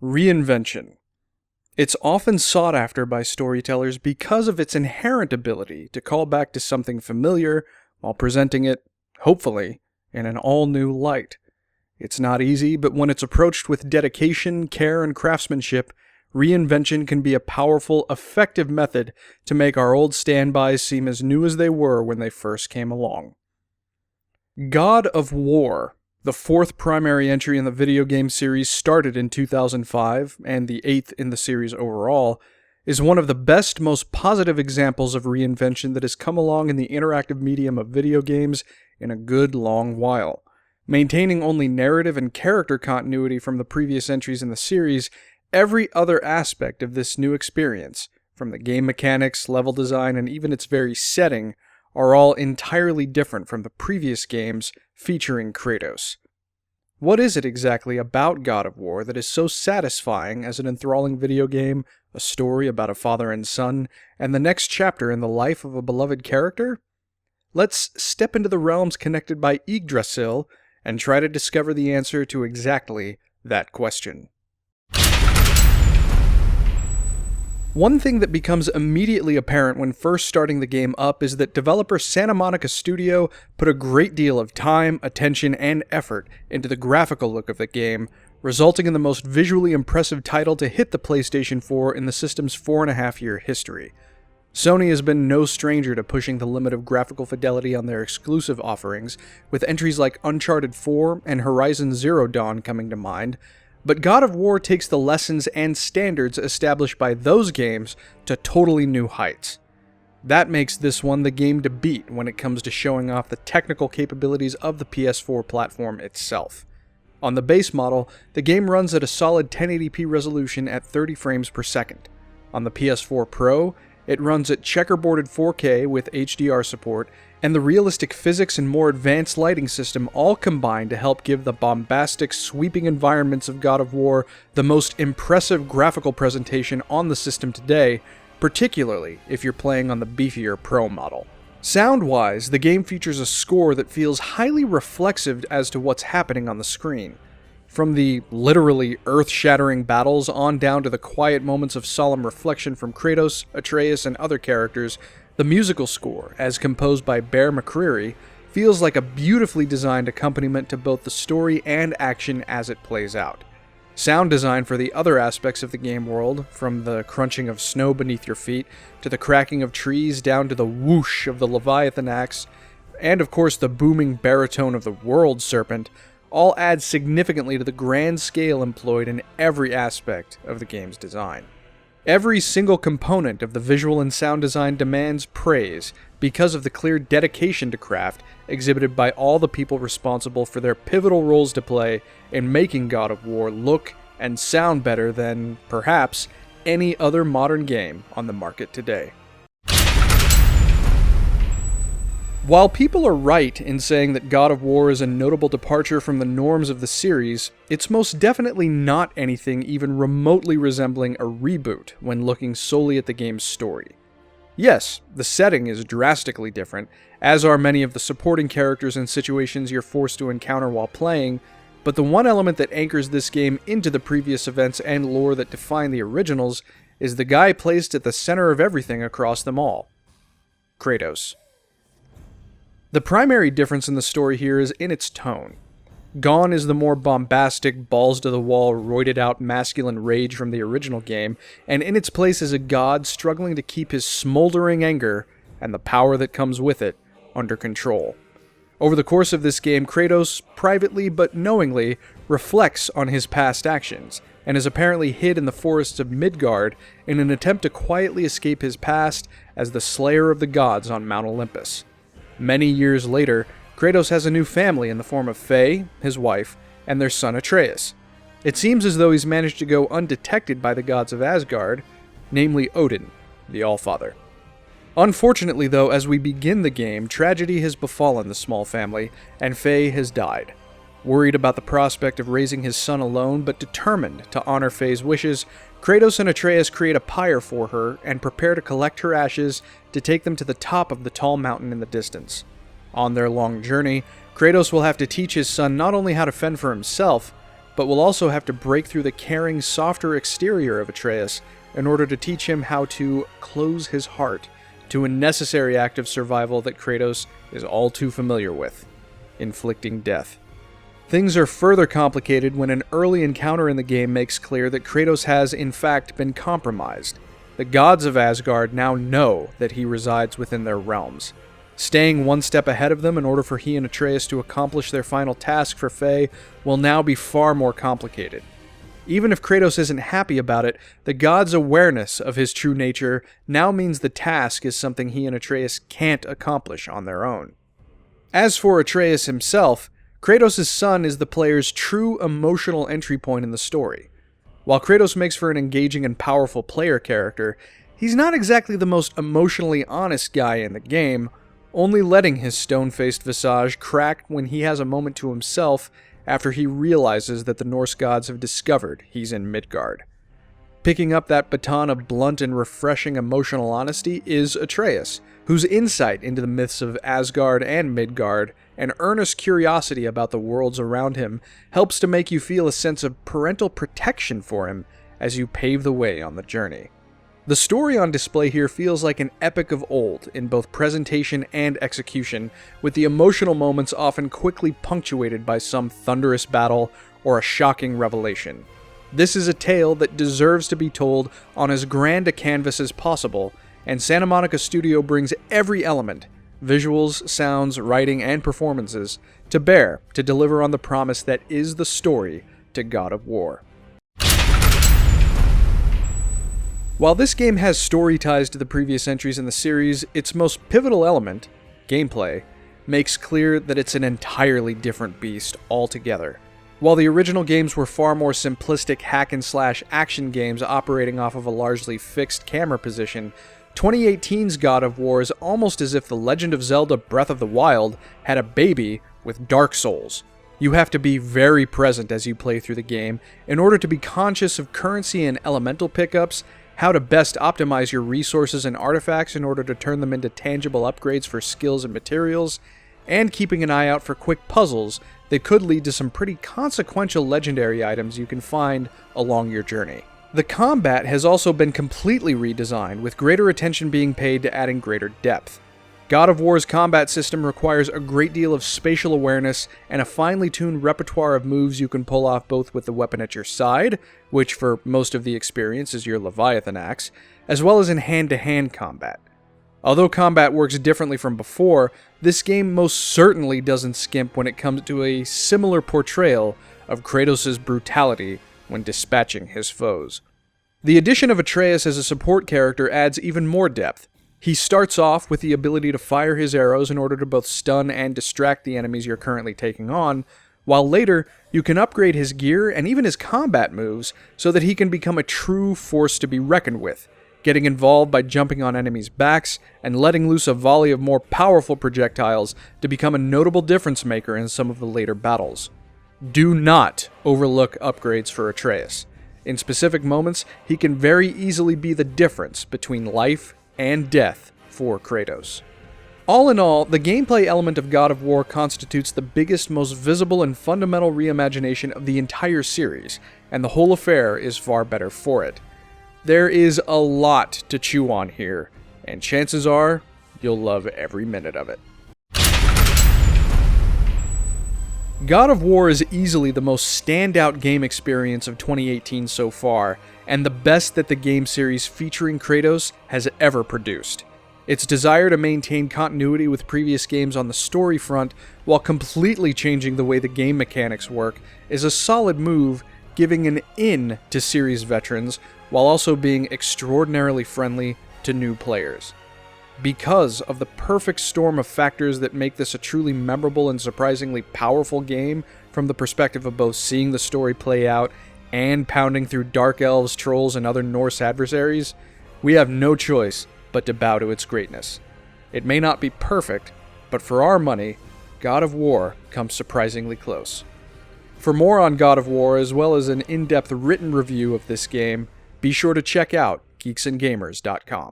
Reinvention. It's often sought after by storytellers because of its inherent ability to call back to something familiar while presenting it, hopefully, in an all-new light. It's not easy, but when it's approached with dedication, care, and craftsmanship, reinvention can be a powerful, effective method to make our old standbys seem as new as they were when they first came along. God of War, the fourth primary entry in the video game series, started in 2005, and the eighth in the series overall, is one of the best, most positive examples of reinvention that has come along in the interactive medium of video games in a good long while. Maintaining only narrative and character continuity from the previous entries in the series, every other aspect of this new experience, from the game mechanics, level design, and even its very setting, are all entirely different from the previous games featuring Kratos. What is it exactly about God of War that is so satisfying as an enthralling video game, a story about a father and son, and the next chapter in the life of a beloved character? Let's step into the realms connected by Yggdrasil and try to discover the answer to exactly that question. One thing that becomes immediately apparent when first starting the game up is that developer Santa Monica Studio put a great deal of time, attention, and effort into the graphical look of the game, resulting in the most visually impressive title to hit the PlayStation 4 in the system's 4.5-year history. Sony has been no stranger to pushing the limit of graphical fidelity on their exclusive offerings, with entries like Uncharted 4 and Horizon Zero Dawn coming to mind, but God of War takes the lessons and standards established by those games to totally new heights. That makes this one the game to beat when it comes to showing off the technical capabilities of the PS4 platform itself. On the base model, the game runs at a solid 1080p resolution at 30 frames per second. On the PS4 Pro, it runs at checkerboarded 4K with HDR support, and the realistic physics and more advanced lighting system all combine to help give the bombastic, sweeping environments of God of War the most impressive graphical presentation on the system today, particularly if you're playing on the beefier Pro model. Sound-wise, the game features a score that feels highly reflexive as to what's happening on the screen. From the literally earth-shattering battles on down to the quiet moments of solemn reflection from Kratos, Atreus, and other characters, the musical score, as composed by Bear McCreary, feels like a beautifully designed accompaniment to both the story and action as it plays out. Sound design for the other aspects of the game world, from the crunching of snow beneath your feet, to the cracking of trees, down to the whoosh of the Leviathan axe, and of course the booming baritone of the World Serpent, all add significantly to the grand scale employed in every aspect of the game's design. Every single component of the visual and sound design demands praise because of the clear dedication to craft exhibited by all the people responsible for their pivotal roles to play in making God of War look and sound better than, perhaps, any other modern game on the market today. While people are right in saying that God of War is a notable departure from the norms of the series, it's most definitely not anything even remotely resembling a reboot when looking solely at the game's story. Yes, the setting is drastically different, as are many of the supporting characters and situations you're forced to encounter while playing, but the one element that anchors this game into the previous events and lore that define the originals is the guy placed at the center of everything across them all: Kratos. The primary difference in the story here is in its tone. Gone is the more bombastic, balls-to-the-wall, roided-out masculine rage from the original game, and in its place is a god struggling to keep his smoldering anger, and the power that comes with it, under control. Over the course of this game, Kratos, privately but knowingly, reflects on his past actions, and is apparently hid in the forests of Midgard in an attempt to quietly escape his past as the slayer of the gods on Mount Olympus. Many years later, Kratos has a new family in the form of Faye, his wife, and their son Atreus. It seems as though he's managed to go undetected by the gods of Asgard, namely Odin, the Allfather. Unfortunately though, as we begin the game, tragedy has befallen the small family, and Faye has died. Worried about the prospect of raising his son alone, but determined to honor Faye's wishes, Kratos and Atreus create a pyre for her and prepare to collect her ashes to take them to the top of the tall mountain in the distance. On their long journey, Kratos will have to teach his son not only how to fend for himself, but will also have to break through the caring, softer exterior of Atreus in order to teach him how to close his heart to a necessary act of survival that Kratos is all too familiar with: inflicting death. Things are further complicated when an early encounter in the game makes clear that Kratos has, in fact, been compromised. The gods of Asgard now know that he resides within their realms. Staying one step ahead of them in order for he and Atreus to accomplish their final task for Faye will now be far more complicated. Even if Kratos isn't happy about it, the gods' awareness of his true nature now means the task is something he and Atreus can't accomplish on their own. As for Atreus himself, Kratos' son is the player's true emotional entry point in the story. While Kratos makes for an engaging and powerful player character, he's not exactly the most emotionally honest guy in the game, only letting his stone-faced visage crack when he has a moment to himself after he realizes that the Norse gods have discovered he's in Midgard. Picking up that baton of blunt and refreshing emotional honesty is Atreus, whose insight into the myths of Asgard and Midgard and earnest curiosity about the worlds around him helps to make you feel a sense of parental protection for him as you pave the way on the journey. The story on display here feels like an epic of old in both presentation and execution, with the emotional moments often quickly punctuated by some thunderous battle or a shocking revelation. This is a tale that deserves to be told on as grand a canvas as possible, and Santa Monica Studio brings every element, visuals, sounds, writing, and performances, to bear to deliver on the promise that is the story to God of War. While this game has story ties to the previous entries in the series, its most pivotal element, gameplay, makes clear that it's an entirely different beast altogether. While the original games were far more simplistic hack-and-slash action games operating off of a largely fixed camera position, 2018's God of War is almost as if The Legend of Zelda Breath of the Wild had a baby with Dark Souls. You have to be very present as you play through the game in order to be conscious of currency and elemental pickups, how to best optimize your resources and artifacts in order to turn them into tangible upgrades for skills and materials, and keeping an eye out for quick puzzles that could lead to some pretty consequential legendary items you can find along your journey. The combat has also been completely redesigned, with greater attention being paid to adding greater depth. God of War's combat system requires a great deal of spatial awareness and a finely tuned repertoire of moves you can pull off both with the weapon at your side, which for most of the experience is your Leviathan axe, as well as in hand-to-hand combat. Although combat works differently from before, this game most certainly doesn't skimp when it comes to a similar portrayal of Kratos' brutality when dispatching his foes. The addition of Atreus as a support character adds even more depth. He starts off with the ability to fire his arrows in order to both stun and distract the enemies you're currently taking on, while later you can upgrade his gear and even his combat moves so that he can become a true force to be reckoned with, getting involved by jumping on enemies' backs and letting loose a volley of more powerful projectiles to become a notable difference maker in some of the later battles. Do not overlook upgrades for Atreus. In specific moments, he can very easily be the difference between life and death for Kratos. All in all, the gameplay element of God of War constitutes the biggest, most visible, and fundamental reimagination of the entire series, and the whole affair is far better for it. There is a lot to chew on here, and chances are you'll love every minute of it. God of War is easily the most standout game experience of 2018 so far, and the best that the game series featuring Kratos has ever produced. Its desire to maintain continuity with previous games on the story front, while completely changing the way the game mechanics work, is a solid move, giving an in to series veterans, while also being extraordinarily friendly to new players. Because of the perfect storm of factors that make this a truly memorable and surprisingly powerful game from the perspective of both seeing the story play out and pounding through dark elves, trolls, and other Norse adversaries, we have no choice but to bow to its greatness. It may not be perfect, but for our money, God of War comes surprisingly close. For more on God of War, as well as an in-depth written review of this game, be sure to check out geeksandgamers.com.